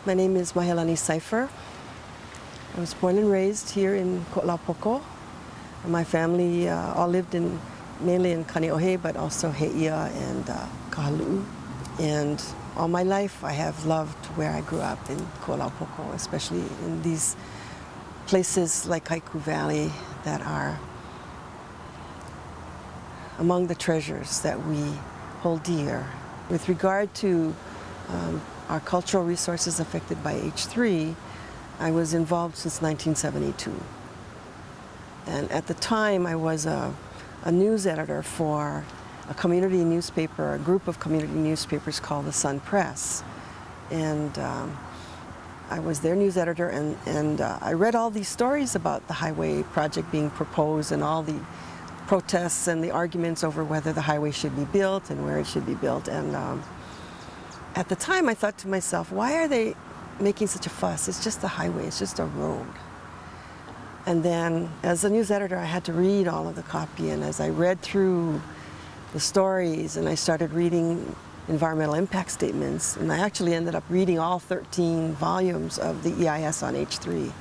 My name is Mahealani3Mid. I was born and raised here in Ko'olaupoko. My family all lived mainly in Kaneohe, but also He'ia and Kahalu'u. And all my life I have loved where I grew up in Ko'olaupoko, especially in these places like Haiku Valley that are among the treasures that we hold dear. With regard to our cultural resources affected by H3, I was involved since 1972. And at the time, I was a news editor for a community newspaper, a group of community newspapers called the Sun Press. And I was their news editor, and I read all these stories about the highway project being proposed and all the protests and the arguments over whether the highway should be built and where it should be built. And at the time, I thought to myself, why are they making such a fuss? It's just a highway, it's just a road. And then, as a news editor, I had to read all of the copy, and as I read through the stories and I started reading environmental impact statements, and I actually ended up reading all 13 volumes of the EIS on H3.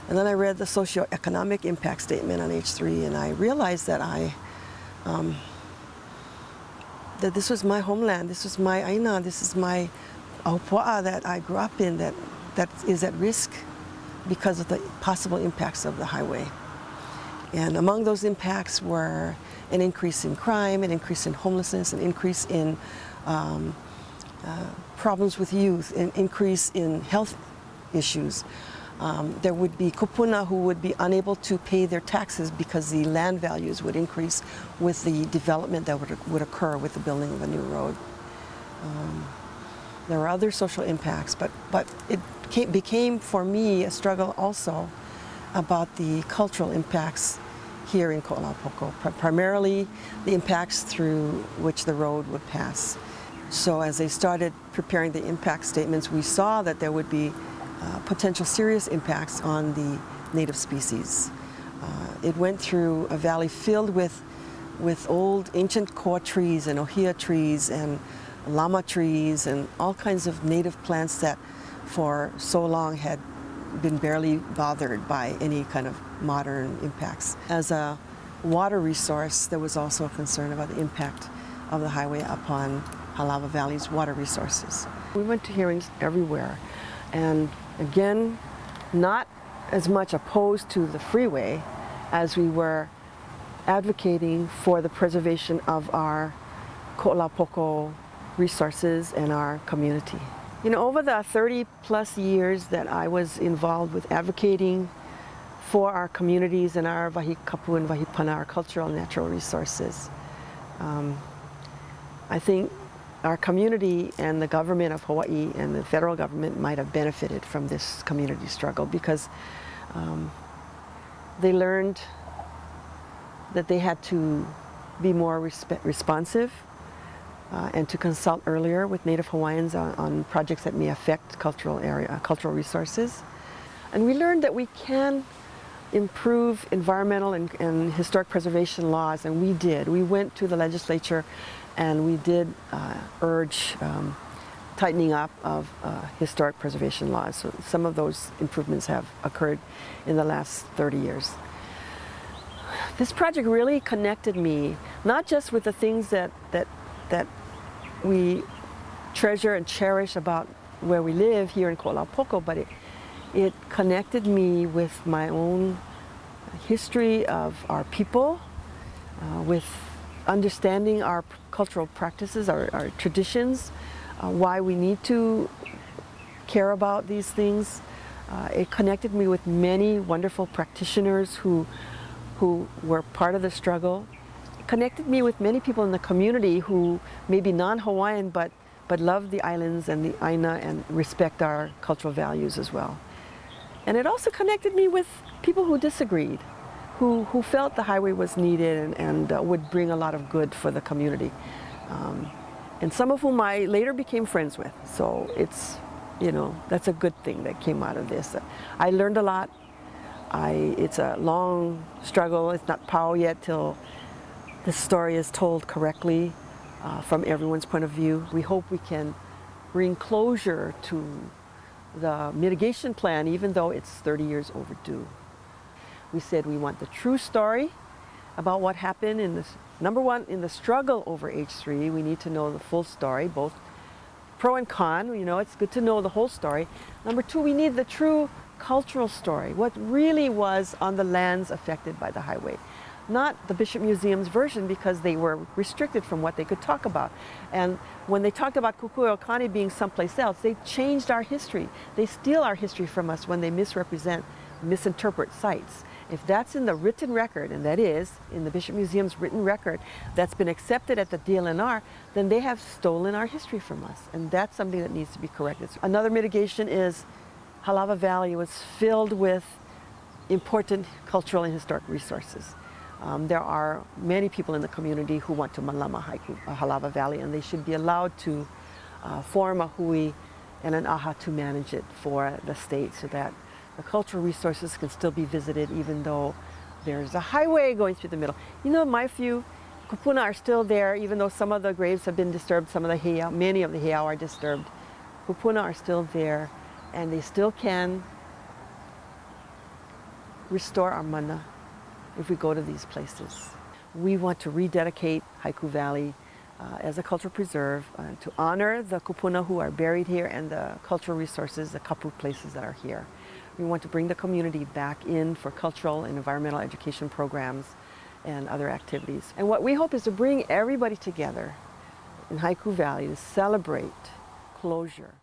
And then I read the socioeconomic impact statement on H3, and I realized that that this was my homeland, this was my aina, this is my aupo'a that I grew up in that is at risk because of the possible impacts of the highway. And among those impacts were an increase in crime, an increase in homelessness, an increase in problems with youth, an increase in health issues. There would be kupuna who would be unable to pay their taxes because the land values would increase with the development that would occur with the building of a new road. There were other social impacts, but it became for me a struggle also about the cultural impacts here in Ko'olaupoko, primarily the impacts through which the road would pass. So as they started preparing the impact statements, we saw that there would be potential serious impacts on the native species. It went through a valley filled with old ancient koa trees and ohia trees and lama trees and all kinds of native plants that for so long had been barely bothered by any kind of modern impacts. As a water resource, there was also a concern about the impact of the highway upon Halawa Valley's water resources. We went to hearings everywhere, and again, not as much opposed to the freeway as we were advocating for the preservation of our Ko'olaupoko resources and our community. You know, over the 30 plus years that I was involved with advocating for our communities and our wahikapu and wahipana, our cultural and natural resources, I think our community and the government of Hawaii and the federal government might have benefited from this community struggle because they learned that they had to be more responsive and to consult earlier with Native Hawaiians on projects that may affect cultural resources. And we learned that we can improve environmental and historic preservation laws, and we did. We went to the legislature and we did urge tightening up of historic preservation laws. So some of those improvements have occurred in the last 30 years. This project really connected me, not just with the things that we treasure and cherish about where we live here in Ko'olaupoko, but it connected me with my own history of our people, with understanding our cultural practices, our traditions, why we need to care about these things. It connected me with many wonderful practitioners who were part of the struggle. It connected me with many people in the community who may be non-Hawaiian but love the islands and the aina and respect our cultural values as well. And it also connected me with people who disagreed, who felt the highway was needed and would bring a lot of good for the community. And some of whom I later became friends with. So it's, you know, that's a good thing that came out of this. I learned a lot. It's a long struggle. It's not pau yet till the story is told correctly from everyone's point of view. We hope we can bring closure to the mitigation plan, even though it's 30 years overdue. We said we want the true story about what happened in this. Number one, in the struggle over H3, we need to know the full story, both pro and con. You know, it's good to know the whole story. Number two, we need the true cultural story, what really was on the lands affected by the highway. Not the Bishop Museum's version, because they were restricted from what they could talk about. And when they talked about Kukui'okani being someplace else, they changed our history. They steal our history from us when they misinterpret sites. If that's in the written record, and that is in the Bishop Museum's written record, that's been accepted at the DLNR, then they have stolen our history from us. And that's something that needs to be corrected. Another mitigation is Halawa Valley was filled with important cultural and historic resources. There are many people in the community who want to malama Halawa Valley, and they should be allowed to form a hui and an aha to manage it for the state, so that the cultural resources can still be visited even though there's a highway going through the middle. You know, my few kupuna are still there, even though some of the graves have been disturbed, some of the heiau, many of the heiau are disturbed. Kupuna are still there, and they still can restore our mana if we go to these places. We want to rededicate Haiku Valley as a cultural preserve to honor the kupuna who are buried here and the cultural resources, the kapu places that are here. We want to bring the community back in for cultural and environmental education programs and other activities. And what we hope is to bring everybody together in Haiku Valley to celebrate closure.